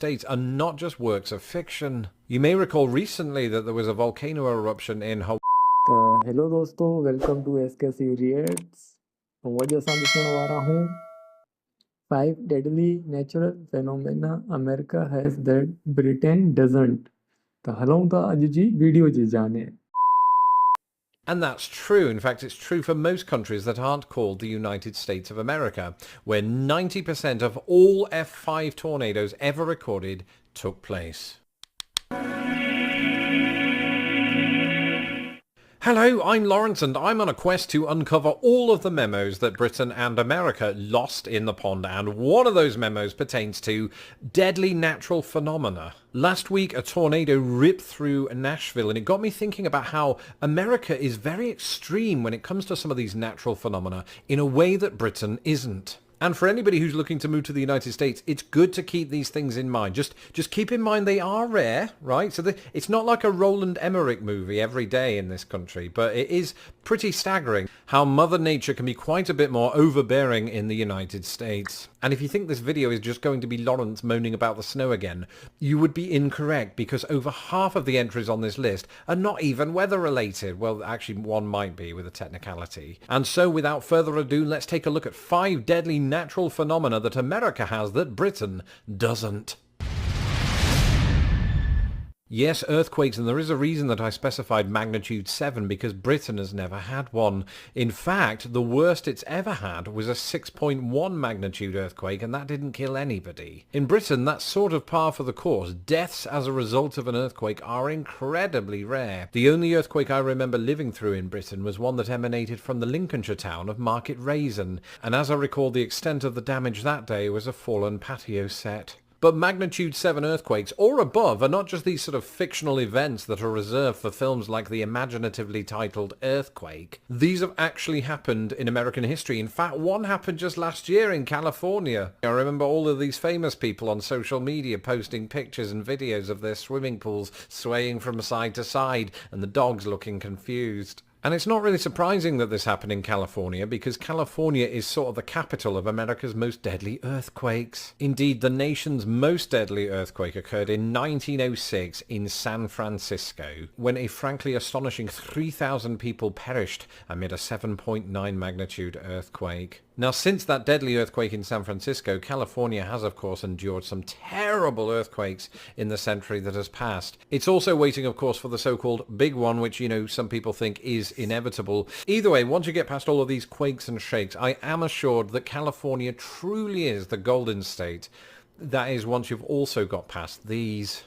States are not just works of fiction. You may recall recently that there was a volcano eruption in Hawaii. Hello दोस्तों welcome to SK reacts वजह सां ॾिसण वारा हूं 5 deadly natural phenomena America has that Britain doesn't त हलूं था अॼु जी वीडियो जी जाने And that's true. In fact, it's true for most countries that aren't called the United States of America, where 90% of all F5 tornadoes ever recorded took place. Hello, I'm Lawrence and I'm on a quest to uncover all of the memos that Britain and America lost in the pond, and one of those memos pertains to deadly natural phenomena. Last week a tornado ripped through Nashville and it got me thinking about how America is very extreme when it comes to some of these natural phenomena in a way that Britain isn't. And for anybody who's looking to move to the United States, it's good to keep these things in mind. Just keep in mind they are rare, right? So it's not like a Roland Emmerich movie every day in this country, but it is pretty staggering how Mother Nature can be quite a bit more overbearing in the United States. And if you think this video is just going to be Lawrence moaning about the snow again, you would be incorrect, because over half of the entries on this list are not even weather related. Well, actually one might be with a technicality. And so without further ado, let's take a look at 5 deadly natural phenomena that America has that Britain doesn't. Yes, earthquakes, and there is a reason that I specified magnitude 7, because Britain has never had one. In fact, the worst it's ever had was a 6.1 magnitude earthquake, and that didn't kill anybody. In Britain, that's sort of par for the course. Deaths as a result of an earthquake are incredibly rare. The only earthquake I remember living through in Britain was one that emanated from the Lincolnshire town of Market Raisin, and as I recall, the extent of the damage that day was a fallen patio set. But magnitude 7 earthquakes or above are not just these sort of fictional events that are reserved for films like the imaginatively titled Earthquake. These have actually happened in American history. In fact, one happened just last year in California. I remember all of these famous people on social media posting pictures and videos of their swimming pools swaying from side to side and the dogs looking confused. And it's not really surprising that this happened in California, because California is sort of the capital of America's most deadly earthquakes. Indeed, the nation's most deadly earthquake occurred in 1906 in San Francisco, when a frankly astonishing 3,000 people perished amid a 7.9 magnitude earthquake. Now, since that deadly earthquake in San Francisco, California has, of course, endured some terrible earthquakes in the century that has passed. It's also waiting, of course, for the so-called big one, which, you know, some people think is inevitable. Either way, once you get past all of these quakes and shakes, I am assured that California truly is the golden state. That is, once you've also got past these.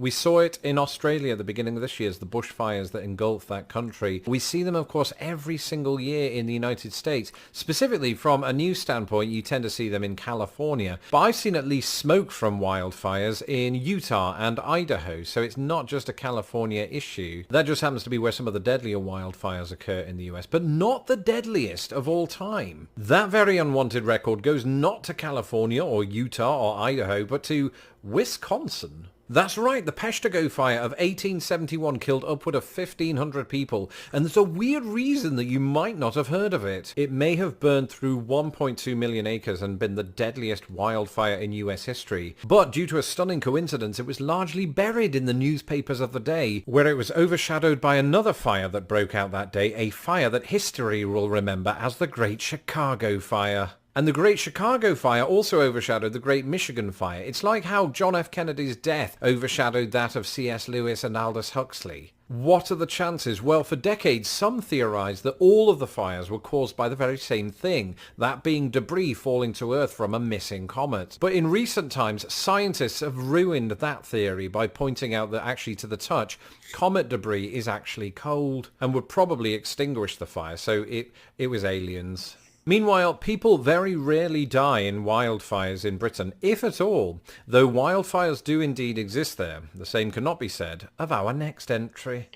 We saw it in Australia at the beginning of this year, as the bushfires that engulfed that country. We see them, of course, every single year in the United States. Specifically, from a news standpoint, you tend to see them in California. But I've seen at least smoke from wildfires in Utah and Idaho, so it's not just a California issue. That just happens to be where some of the deadlier wildfires occur in the US, but not the deadliest of all time. That very unwanted record goes not to California or Utah or Idaho, but to Wisconsin. That's right, the Peshtigo fire of 1871 killed upward of 1,500 people, and there's a weird reason that you might not have heard of it. It may have burned through 1.2 million acres and been the deadliest wildfire in US history, but due to a stunning coincidence, it was largely buried in the newspapers of the day, where it was overshadowed by another fire that broke out that day, a fire that history will remember as the Great Chicago Fire. And the Great Chicago Fire also overshadowed the Great Michigan Fire. It's like how John F. Kennedy's death overshadowed that of C.S. Lewis and Aldous Huxley. What are the chances? Well, for decades, some theorized that all of the fires were caused by the very same thing, that being debris falling to Earth from a missing comet. But in recent times, scientists have ruined that theory by pointing out that actually, to the touch, comet debris is actually cold and would probably extinguish the fire, so it was aliens. Meanwhile, people very rarely die in wildfires in Britain, if at all, though wildfires do indeed exist there. The same cannot be said of our next entry.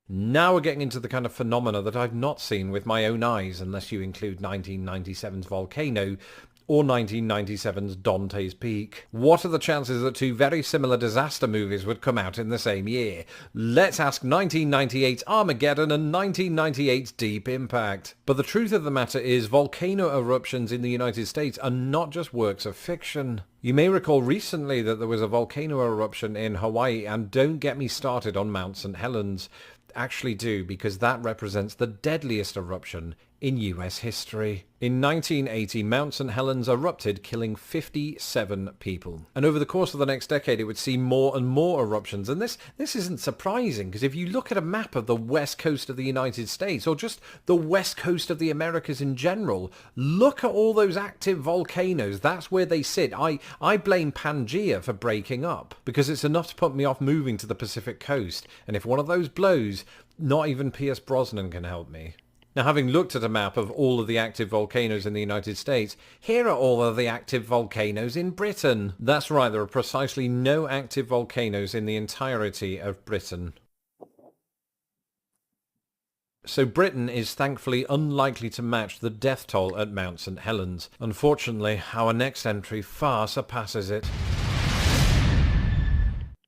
Now we're getting into the kind of phenomena that I've not seen with my own eyes, unless you include 1997's volcano, or 1997's Dante's Peak. What are the chances that two very similar disaster movies would come out in the same year? Let's ask 1998's Armageddon and 1998's Deep Impact. But the truth of the matter is volcano eruptions in the United States are not just works of fiction. You may recall recently that there was a volcano eruption in Hawaii, and don't get me started on Mount St. Helens. Actually do, because that represents the deadliest eruption in US history. In 1980, Mount St. Helens erupted, killing 57 people. And over the course of the next decade, it would see more and more eruptions. And this isn't surprising, because if you look at a map of the west coast of the United States, or just the west coast of the Americas in general, look at all those active volcanoes. That's where they sit. I blame Pangea for breaking up, because it's enough to put me off moving to the Pacific coast. And if one of those blows, not even Pierce Brosnan can help me. Now, having looked at a map of all of the active volcanoes in the United States, here are all of the active volcanoes in Britain. That's right, there are precisely no active volcanoes in the entirety of Britain. So Britain is thankfully unlikely to match the death toll at Mount St. Helens. Unfortunately, our next entry far surpasses it.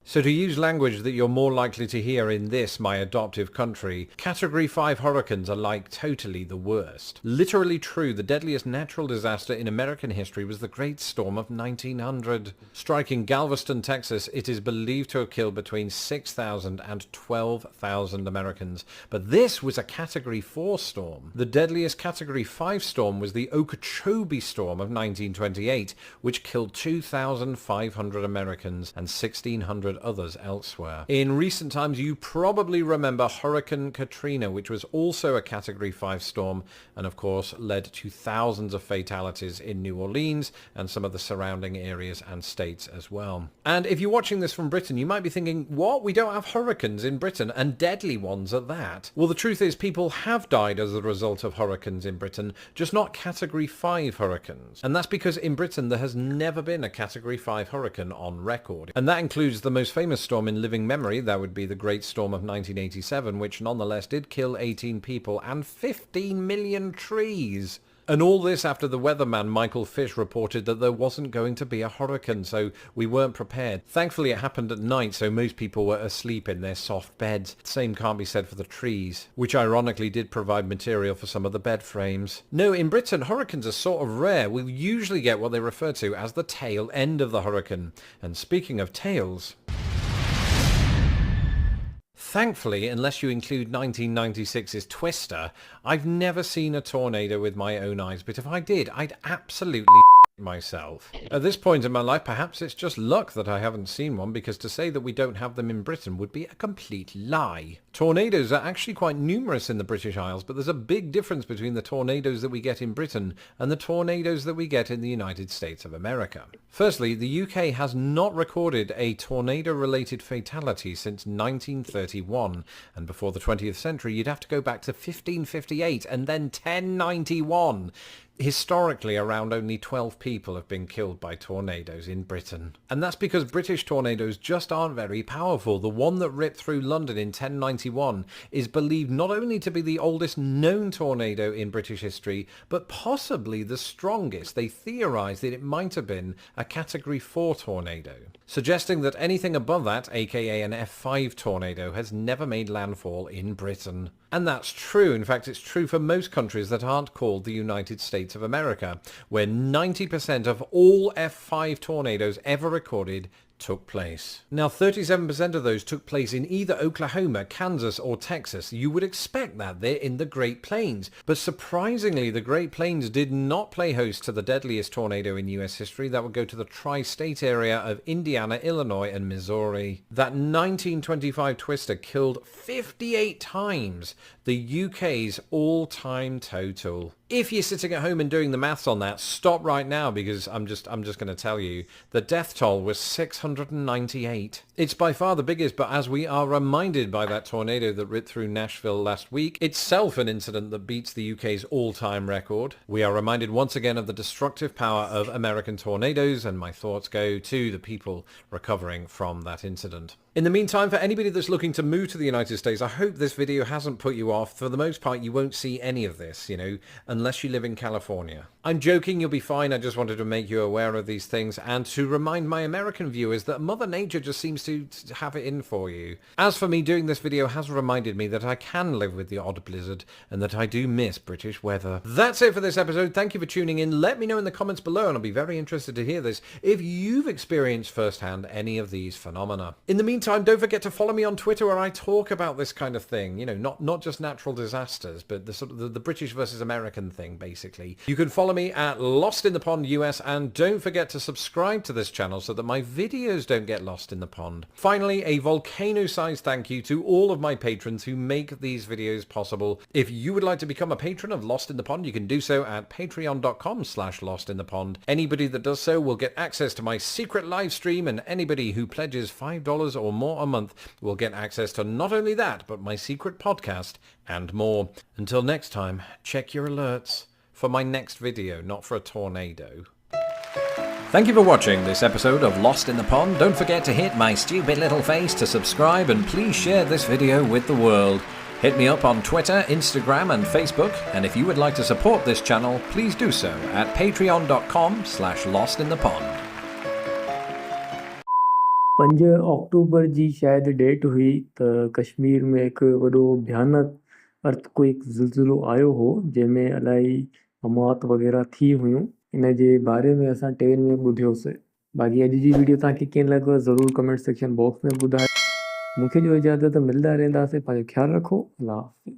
So to use language that you're more likely to hear in this, my adoptive country, Category 5 hurricanes are like totally the worst. Literally true, the deadliest natural disaster in American history was the Great Storm of 1900. Striking Galveston, Texas, it is believed to have killed between 6,000 and 12,000 Americans. But this was a Category 4 storm. The deadliest Category 5 storm was the Okeechobee Storm of 1928, which killed 2,500 Americans and 1,600 others elsewhere. In recent times, you probably remember Hurricane Katrina, which was also a Category 5 storm and of course led to thousands of fatalities in New Orleans and some of the surrounding areas and states as well. And if you're watching this from Britain, you might be thinking, what? We don't have hurricanes in Britain, and deadly ones at that. Well, the truth is people have died as a result of hurricanes in Britain, just not Category 5 hurricanes. And that's because in Britain there has never been a Category 5 hurricane on record. And that includes the most famous storm in living memory, that would be the Great Storm of 1987, which nonetheless did kill 18 people and 15 million trees. And all this after the weatherman Michael Fish reported that there wasn't going to be a hurricane, so we weren't prepared. Thankfully it happened at night, so most people were asleep in their soft beds. Same can't be said for the trees, which ironically did provide material for some of the bed frames. No, in Britain, hurricanes are sort of rare. We'll usually get what they refer to as the tail end of the hurricane. And speaking of tails... Thankfully, unless you include 1996's Twister, I've never seen a tornado with my own eyes, but if I did, I'd absolutely myself. At this point in my life, perhaps it's just luck that I haven't seen one, because to say that we don't have them in Britain would be a complete lie. Tornadoes are actually quite numerous in the British Isles, but there's a big difference between the tornadoes that we get in Britain and the tornadoes that we get in the United States of America. Firstly, the UK has not recorded a tornado-related fatality since 1931, and before the 20th century you'd have to go back to 1558 and then 1091. Historically, around only 12 people have been killed by tornadoes in Britain. And that's because British tornadoes just aren't very powerful. The one that ripped through London in 1091 is believed not only to be the oldest known tornado in British history, but possibly the strongest. They theorised that it might have been a Category 4 tornado, suggesting that anything above that, aka an F5 tornado, has never made landfall in Britain. And that's true. In fact, it's true for most countries that aren't called the United States of America, where 90% of all F5 tornadoes ever recorded took place. Now, 37% of those took place in either Oklahoma, Kansas, or Texas. You would expect that they're in the Great Plains. But surprisingly, the Great Plains did not play host to the deadliest tornado in US history. That would go to the tri-state area of Indiana, Illinois, and Missouri. That 1925 Twister killed 58 times the UK's all-time total. If you're sitting at home and doing the maths on that, stop right now, because I'm just going to tell you the death toll was 698. It's by far the biggest, but as we are reminded by that tornado that ripped through Nashville last week, itself an incident that beats the UK's all-time record, we are reminded once again of the destructive power of American tornadoes, and my thoughts go to the people recovering from that incident. In the meantime, for anybody that's looking to move to the United States, I hope this video hasn't put you off. For the most part, you won't see any of this, unless you live in California. I'm joking, you'll be fine. I just wanted to make you aware of these things and to remind my American viewers that Mother Nature just seems to have it in for you. As for me, doing this video has reminded me that I can live with the odd blizzard and that I do miss British weather. That's it for this episode. Thank you for tuning in. Let me know in the comments below, and I'll be very interested to hear this, if you've experienced firsthand any of these phenomena. In the meantime, don't forget to follow me on Twitter where I talk about this kind of thing. Not just natural disasters, but the sort of the British versus American thing, basically. You can follow me at Lost in the Pond US, and don't forget to subscribe to this channel so that my videos don't get lost in the pond. Finally, a volcano-sized thank you to all of my patrons who make these videos possible. If you would like to become a patron of Lost in the Pond, you can do so at patreon.com/lostinthepond. Anybody that does so will get access to my secret live stream, and anybody who pledges $5 or more a month will get access to not only that, but my secret podcast and more. Until next time, check your alerts for my next video, not for a tornado. Thank you for watching this episode of Lost in the Pond. Don't forget to hit my stupid little face to subscribe, and please share this video with the world. Hit me up on Twitter, Instagram and Facebook, and if you would like to support this channel, please do so at patreon.com/lostinthepond. 5 अक्टूबर जी शायद date हुई त कश्मीर में हिकु वॾो भयानक earthquake ज़िलज़िलो आयो हो, जंहिंमें इलाही अमवात वग़ैरह थी हुयूं। इन जे बारे में असां टेन में ॿुधियोसीं। बाक़ी अॼु जी वीडियो तव्हांखे कीअं लॻो ज़रूरु कमेंट सेक्शन बॉक्स में ॿुधायो। मूंखे जो इजाज़त, मिलंदा रहंदासीं। पंहिंजो ख़्यालु रखो। अल्लाह हाफ़िज़।